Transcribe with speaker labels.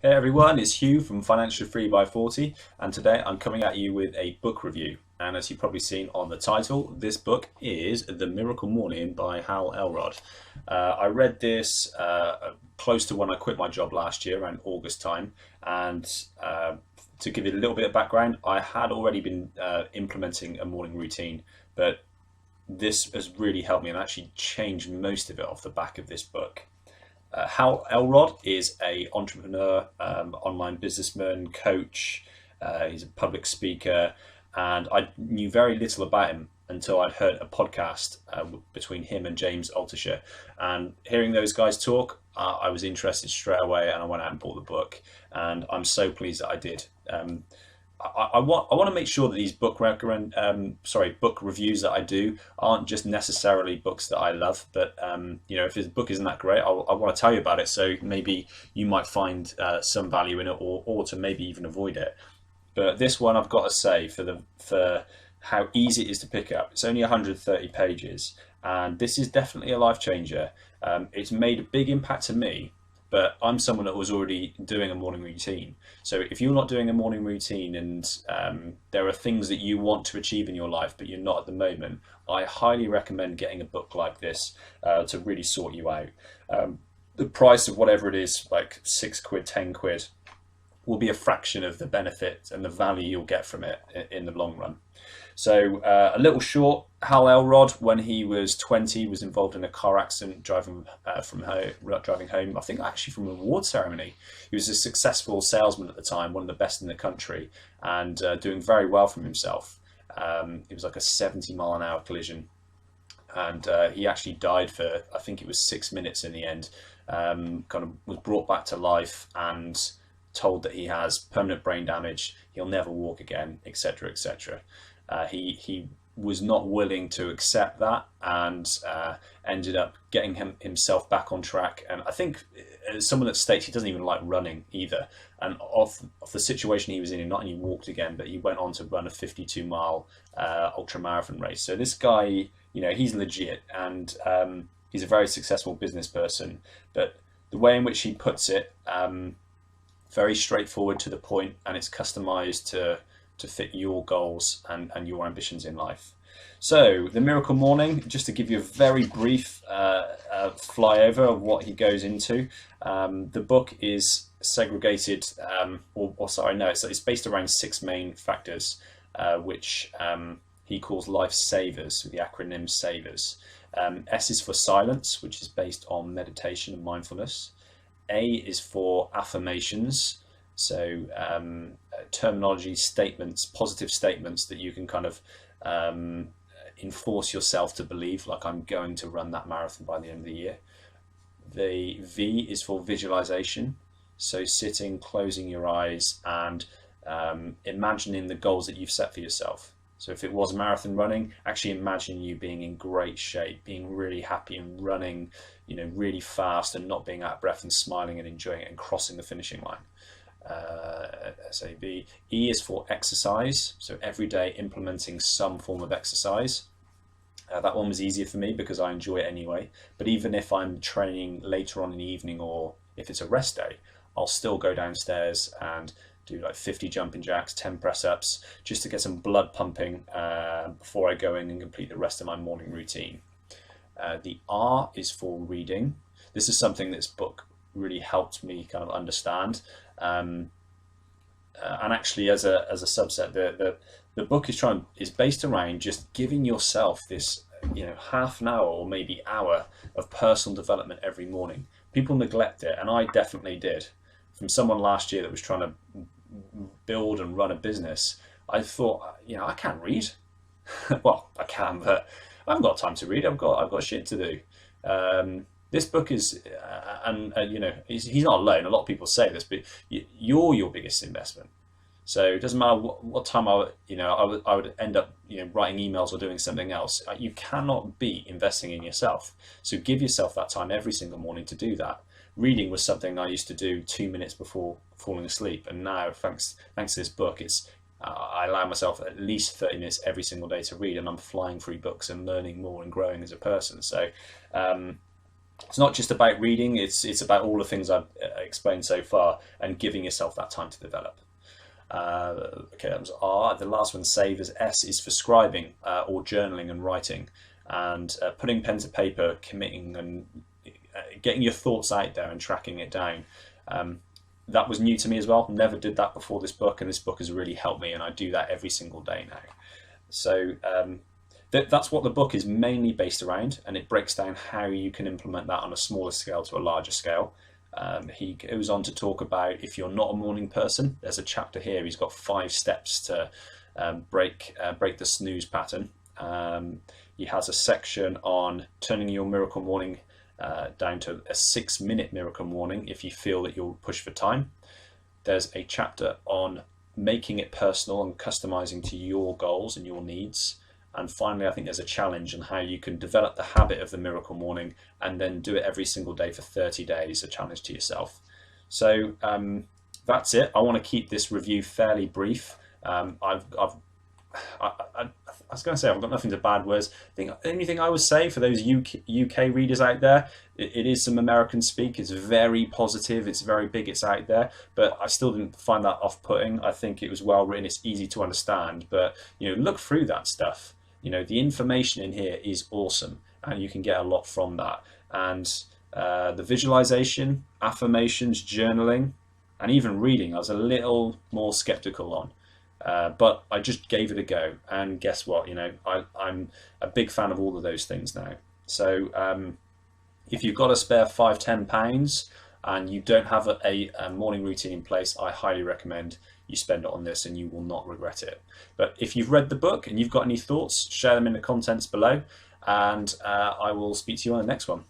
Speaker 1: Hey everyone, it's Hugh from Financial Free by 40, and today I'm coming at you with a book review. And as you've probably seen on the title, this book is The Miracle Morning by Hal Elrod. I read this close to when I quit my job last year, around August time, and to give you a little bit of background, I had already been implementing a morning routine, but this has really helped me and actually changed most of it off the back of this book. Hal Elrod is a entrepreneur, online businessman, coach. He's a public speaker, and I knew very little about him until I'd heard a podcast between him and James Altucher. And hearing those guys talk, I was interested straight away, and I went out and bought the book. And I'm so pleased that I did. I want to make sure that these book reviews that I do aren't just necessarily books that I love, but if this book isn't that great, I want to tell you about it. So maybe you might find some value in it, or to maybe even avoid it. But this one, I've got to say, for how easy it is to pick up. It's only 130 pages, and this is definitely a life changer. It's made a big impact to me. But I'm someone that was already doing a morning routine. So if you're not doing a morning routine and there are things that you want to achieve in your life, but you're not at the moment, I highly recommend getting a book like this to really sort you out. The price of whatever it is, like £6, £10, will be a fraction of the benefit and the value you'll get from it in the long run. So a little short, Hal Elrod, when he was 20, was involved in a car accident driving home, I think actually from an award ceremony. He was a successful salesman at the time, one of the best in the country, and doing very well from himself. It was like a 70-mile-an-hour collision, and he actually died for, I think it was 6 minutes in the end. Kind of was brought back to life and told that he has permanent brain damage, he'll never walk again, etc., etc. He was not willing to accept that, and ended up getting himself back on track. And I think someone that states he doesn't even like running either. And of the situation he was in, not only walked again, but he went on to run a 52-mile ultra marathon race. So this guy, he's legit, and he's a very successful business person. But the way in which he puts it, very straightforward, to the point, and it's customized to fit your goals and your ambitions in life. So The Miracle Morning, just to give you a very brief flyover of what he goes into. The book is segregated, it's based around 6 main factors, which he calls life savers, with the acronym SAVERS. S is for silence, which is based on meditation and mindfulness. A is for affirmations, so terminology, statements, positive statements that you can kind of enforce yourself to believe, like I'm going to run that marathon by the end of the year. The V is for visualization, so sitting, closing your eyes, and imagining the goals that you've set for yourself. So if it was marathon running, actually imagine you being in great shape, being really happy and running, really fast, and not being out of breath, and smiling and enjoying it and crossing the finishing line. SAV. E is for exercise, so every day implementing some form of exercise. That one was easier for me because I enjoy it anyway. But even if I'm training later on in the evening, or if it's a rest day, I'll still go downstairs and do like 50 jumping jacks, 10 press-ups, just to get some blood pumping before I go in and complete the rest of my morning routine. The R is for reading. This is something this book really helped me kind of understand. And actually, as a subset, the book is based around just giving yourself this, half an hour or maybe hour of personal development every morning. People neglect it, and I definitely did. From someone last year that was trying to build and run a business, I thought, I can't read. Well, I can, but I haven't got time to read. I've got shit to do. This book is, he's not alone. A lot of people say this, but you're your biggest investment. So it doesn't matter what time I would end up, writing emails or doing something else. You cannot be investing in yourself. So give yourself that time every single morning to do that. Reading was something I used to do 2 minutes before falling asleep, and now thanks to this book, I allow myself at least 30 minutes every single day to read, and I'm flying through books and learning more and growing as a person. So It's not just about reading, it's about all the things I've explained so far and giving yourself that time to develop. Okay, that was R. The last one, save, as S, is for scribing or journaling and writing, and putting pen to paper, committing and getting your thoughts out there and tracking it down. That was new to me as well. Never did that before this book, and this book has really helped me, and I do that every single day now. So that's what the book is mainly based around, and it breaks down how you can implement that on a smaller scale to a larger scale. He goes on to talk about if you're not a morning person. There's a chapter here. He's got 5 steps to break the snooze pattern. He has a section on turning your miracle morning down to a 6-minute miracle morning if you feel that you'll push for time. There's a chapter on making it personal and customizing to your goals and your needs. And finally, I think there's a challenge on how you can develop the habit of the miracle morning and then do it every single day for 30 days, a challenge to yourself. So that's it. I want to keep this review fairly brief. I was going to say I've got nothing to bad words. The only thing I would say for those UK readers out there, it is some American speak. It's very positive. It's very big. It's out there, but I still didn't find that off-putting. I think it was well written. It's easy to understand, but look through that stuff. The information in here is awesome, and you can get a lot from that. And the visualization, affirmations, journaling, and even reading, I was a little more skeptical on. But I just gave it a go, and guess what? I'm a big fan of all of those things now. So if you've got a spare £5–10 and you don't have a morning routine in place, I highly recommend you spend it on this, and you will not regret it. But if you've read the book and you've got any thoughts, share them in the comments below, and I will speak to you on the next one.